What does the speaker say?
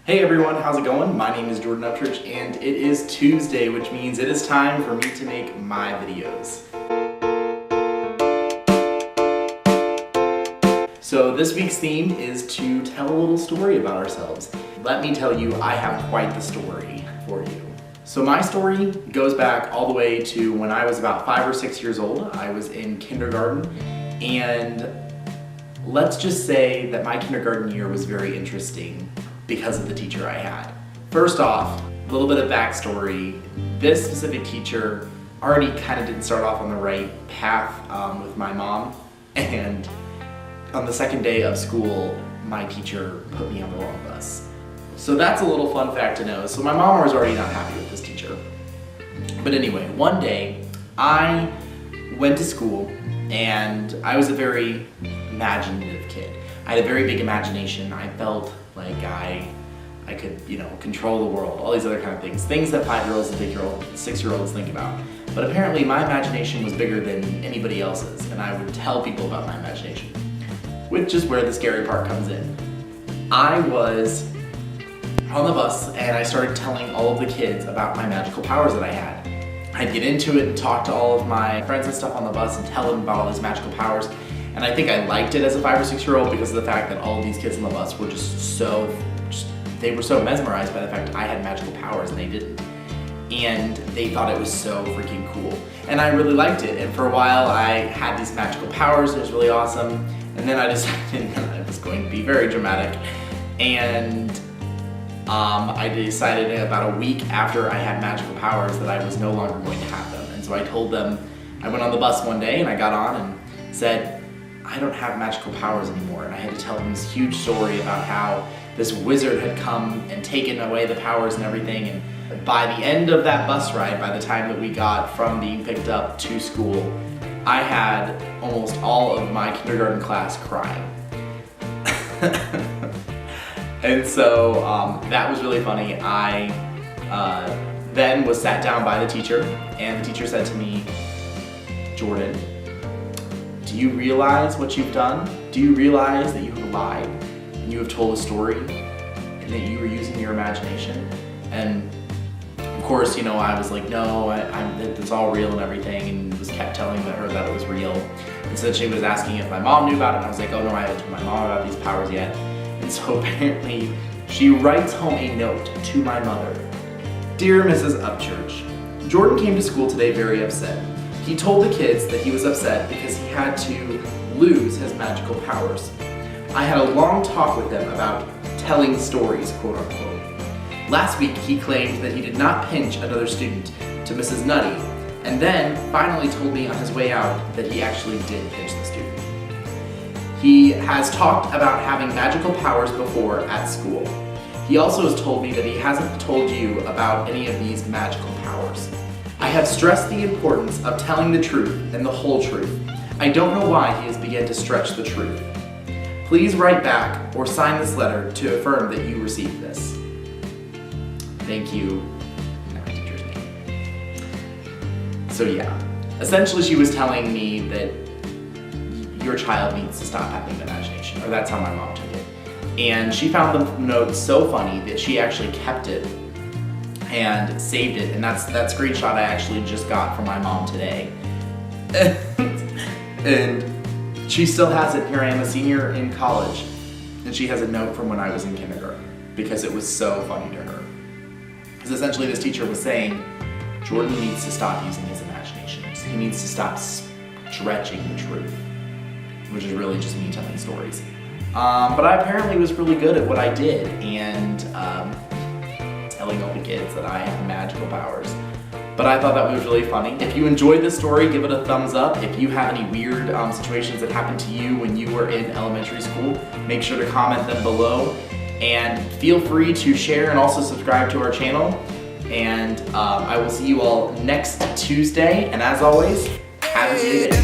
Hey everyone, how's it going? My name is Jordan Upchurch and it is Tuesday, which means it is time for me to make my videos. So this week's theme is to tell a little story about ourselves. Let me tell you, I have quite the story for you. So my story goes back all the way to when I was about 5 or 6 years old. I was in kindergarten, and let's just say that my kindergarten year was very interesting because of the teacher I had. First off, a little bit of backstory. This specific teacher already kind of didn't start off on the right path with my mom, and on the second day of school, my teacher put me on the wrong bus. So that's a little fun fact to know. So my mom was already not happy with this teacher. But anyway, one day I went to school and I was a very imaginative kid. I had a very big imagination. I felt like I could, control the world, all these other kind of things that 5-year-olds and 6-year-olds think about. But apparently my imagination was bigger than anybody else's, and I would tell people about my imagination, which is where the scary part comes in. I was on the bus and I started telling all of the kids about my magical powers that I had. I'd get into it and talk to all of my friends and stuff on the bus and tell them about all these magical powers. And I think I liked it as a 5 or 6-year-old because of the fact that all of these kids on the bus were they were so mesmerized by the fact that I had magical powers and they didn't. And they thought it was so freaking cool. And I really liked it. And for a while I had these magical powers, it was really awesome. And then I decided that I was going to be very dramatic. And I decided about a week after I had magical powers that I was no longer going to have them. And so I told them, I went on the bus one day and I got on and said, I don't have magical powers anymore. And I had to tell them this huge story about how this wizard had come and taken away the powers and everything. And by the end of that bus ride, by the time that we got from being picked up to school, I had almost all of my kindergarten class crying. And so that was really funny. I then was sat down by the teacher, and the teacher said to me, Jordan, do you realize what you've done? Do you realize that you have lied and you have told a story and that you were using your imagination? And of course, I was like, no, it's all real and everything, and kept telling her that it was real. And so she was asking if my mom knew about it, and I was like, oh no, I haven't told my mom about these powers yet. And so apparently she writes home a note to my mother. Dear Mrs. Upchurch, Jordan came to school today very upset. He told the kids that he was upset because he had to lose his magical powers. I had a long talk with him about telling stories, quote unquote. Last week he claimed that he did not pinch another student to Mrs. Nutty, and then finally told me on his way out that he actually did pinch the student. He has talked about having magical powers before at school. He also has told me that he hasn't told you about any of these magical powers. I have stressed the importance of telling the truth and the whole truth. I don't know why he has begun to stretch the truth. Please write back or sign this letter to affirm that you received this. Thank you. My teacher's name. So yeah, essentially she was telling me that your child needs to stop having an imagination, or that's how my mom took it. And she found the note so funny that she actually kept it and saved it, and that screenshot I actually just got from my mom today. And she still has it. Here I am, a senior in college, and she has a note from when I was in kindergarten because it was so funny to her. Because essentially this teacher was saying, Jordan needs to stop using his imaginations. He needs to stop stretching the truth, which is really just me telling stories. But I apparently was really good at what I did, and telling all the kids that I have magical powers. But I thought that was really funny. If you enjoyed this story, give it a thumbs up. If you have any weird situations that happened to you when you were in elementary school, make sure to comment them below. And feel free to share and also subscribe to our channel. And I will see you all next Tuesday. And as always, have a good day.